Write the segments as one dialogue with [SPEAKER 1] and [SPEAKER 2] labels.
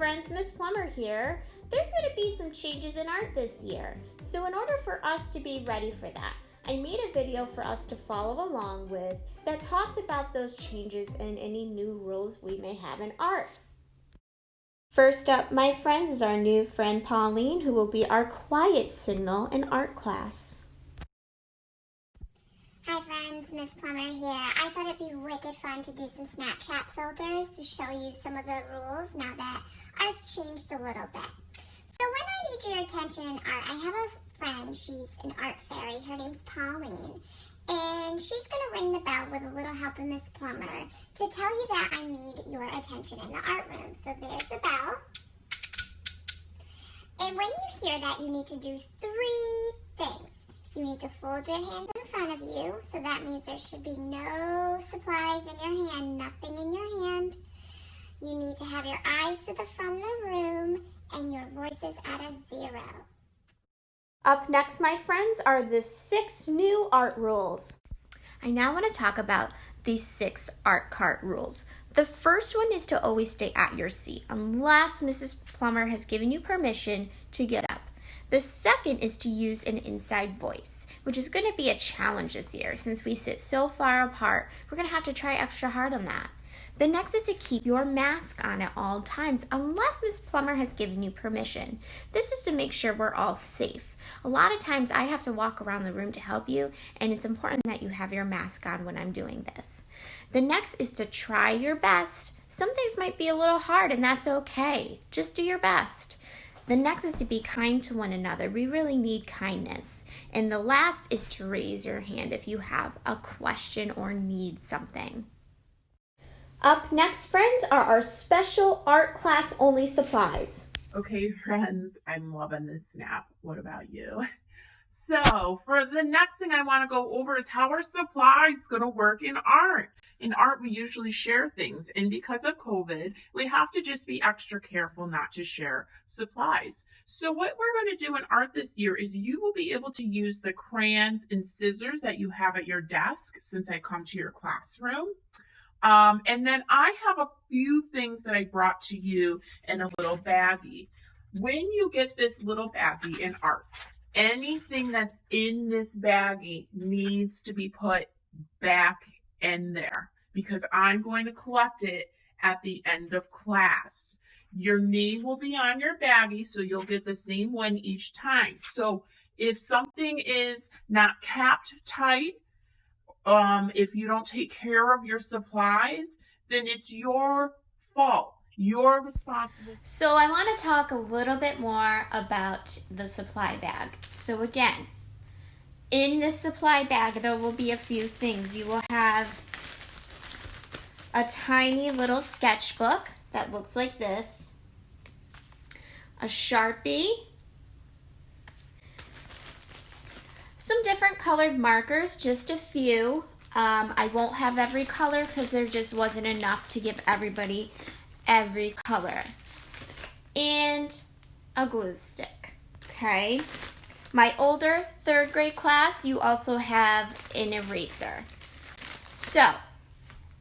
[SPEAKER 1] friends, Miss Plummer here. There's going to be some changes in art this year. So in order for us to be ready for that, I made a video for us to follow along with that talks about those changes and any new rules we may have in art. First up, my friends, is our new friend Pauline, who will be our quiet signal in art class.
[SPEAKER 2] Hi friends, Miss Plummer here. I thought it'd be wicked fun to do some Snapchat filters to show you some of the rules now that art's changed a little bit. So when I need your attention in art, I have a friend, she's an art fairy, her name's Pauline, and she's going to ring the bell with a little help of Miss Plummer to tell you that I need your attention in the art room. So there's the bell. And when you hear that, you need to do 3 things. You need to fold your hands in front of you, so that means there should be no supplies in your hand, nothing in your hand. You need to have your eyes to the front of the room and your voices at a 0.
[SPEAKER 1] Up next, my friends, are the 6 new art rules. I now want to talk about these 6 art cart rules. The first one is to always stay at your seat unless Mrs. Plummer has given you permission to get up. The second is to use an inside voice, which is going to be a challenge this year. Since we sit so far apart, we're going to have to try extra hard on that. The next is to keep your mask on at all times, unless Miss Plummer has given you permission. This is to make sure we're all safe. A lot of times I have to walk around the room to help you, and it's important that you have your mask on when I'm doing this. The next is to try your best. Some things might be a little hard, and that's okay. Just do your best. The next is to be kind to one another. We really need kindness. And the last is to raise your hand if you have a question or need something. Up next, friends, are our special art class only supplies.
[SPEAKER 3] Okay, friends, I'm loving this snap. What about you? So for the next thing I want to go over is how are supplies going to work in art? In art, we usually share things, and because of COVID, we have to just be extra careful not to share supplies. So what we're going to do in art this year is you will be able to use the crayons and scissors that you have at your desk since I come to your classroom. And then I have a few things that I brought to you in a little baggie. When you get this little baggie in art, anything that's in this baggie needs to be put back in there because I'm going to collect it at the end of class. Your name will be on your baggie, so you'll get the same one each time. So if something is not capped tight, if you don't take care of your supplies, then it's your fault. You're responsible.
[SPEAKER 1] So I want to talk a little bit more about the supply bag. So again, in this supply bag, there will be a few things. You will have a tiny little sketchbook that looks like this, a Sharpie, some different colored markers, just a few. I won't have every color because there just wasn't enough to give everybody every color. And a glue stick, okay? My older 3rd grade class, you also have an eraser. So,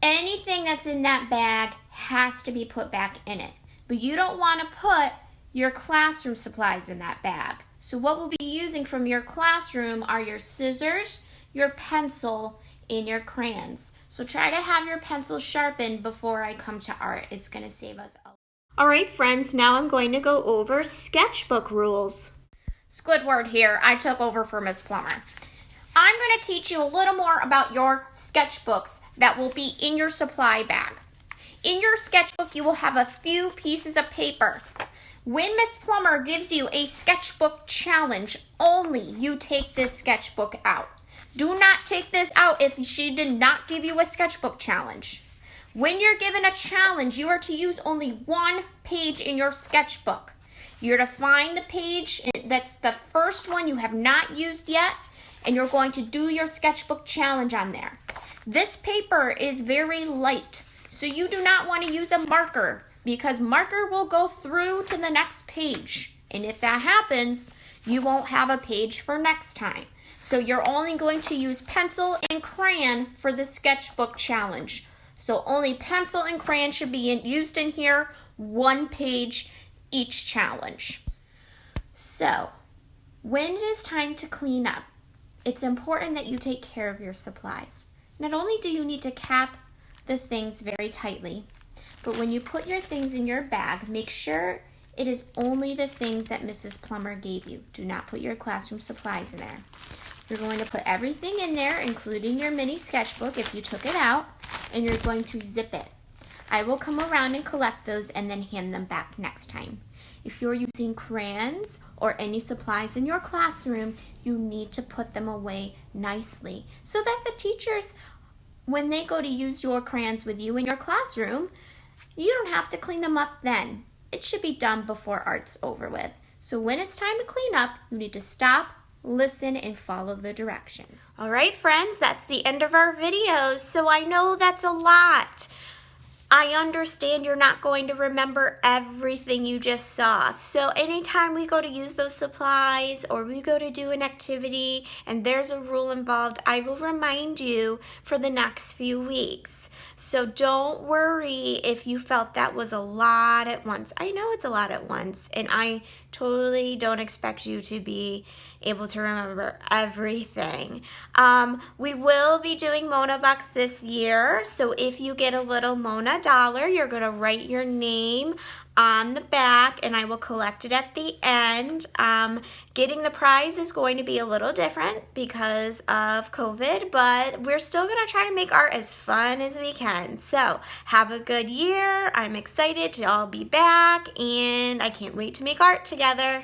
[SPEAKER 1] anything that's in that bag has to be put back in it. But you don't want to put your classroom supplies in that bag. So what we'll be using from your classroom are your scissors, your pencil, and your crayons. So try to have your pencil sharpened before I come to art. It's going to save us a lot. All right, friends, now I'm going to go over sketchbook rules. Squidward here. I took over for Miss Plummer. I'm going to teach you a little more about your sketchbooks that will be in your supply bag. In your sketchbook, you will have a few pieces of paper. When Miss Plummer gives you a sketchbook challenge, only you take this sketchbook out. Do not take this out if she did not give you a sketchbook challenge. When you're given a challenge, you are to use only 1 page in your sketchbook. You're to find the page that's the first one you have not used yet, and you're going to do your sketchbook challenge on there. This paper is very light, so you do not want to use a marker because marker will go through to the next page. And if that happens, you won't have a page for next time. So you're only going to use pencil and crayon for the sketchbook challenge. So only pencil and crayon should be used in here, 1 page, each challenge. So, when it is time to clean up, it's important that you take care of your supplies. Not only do you need to cap the things very tightly, but when you put your things in your bag, make sure it is only the things that Mrs. Plummer gave you. Do not put your classroom supplies in there. You're going to put everything in there, including your mini sketchbook if you took it out, and you're going to zip it. I will come around and collect those and then hand them back next time. If you're using crayons or any supplies in your classroom, you need to put them away nicely so that the teachers, when they go to use your crayons with you in your classroom, you don't have to clean them up then. It should be done before art's over with. So when it's time to clean up, you need to stop, listen, and follow the directions. All right, friends, that's the end of our videos. So I know that's a lot. I understand you're not going to remember everything you just saw. So anytime we go to use those supplies or we go to do an activity and there's a rule involved, I will remind you for the next few weeks. So don't worry if you felt that was a lot at once. I know it's a lot at once, and I totally don't expect you to be able to remember everything. We will be doing Mona Bucks this year, so if you get a little Mona dollar, you're going to write your name on the back, and I will collect it at the end. Getting the prize is going to be a little different because of COVID, but we're still going to try to make art as fun as we can. So have a good year. I'm excited to all be back, and I can't wait to make art together.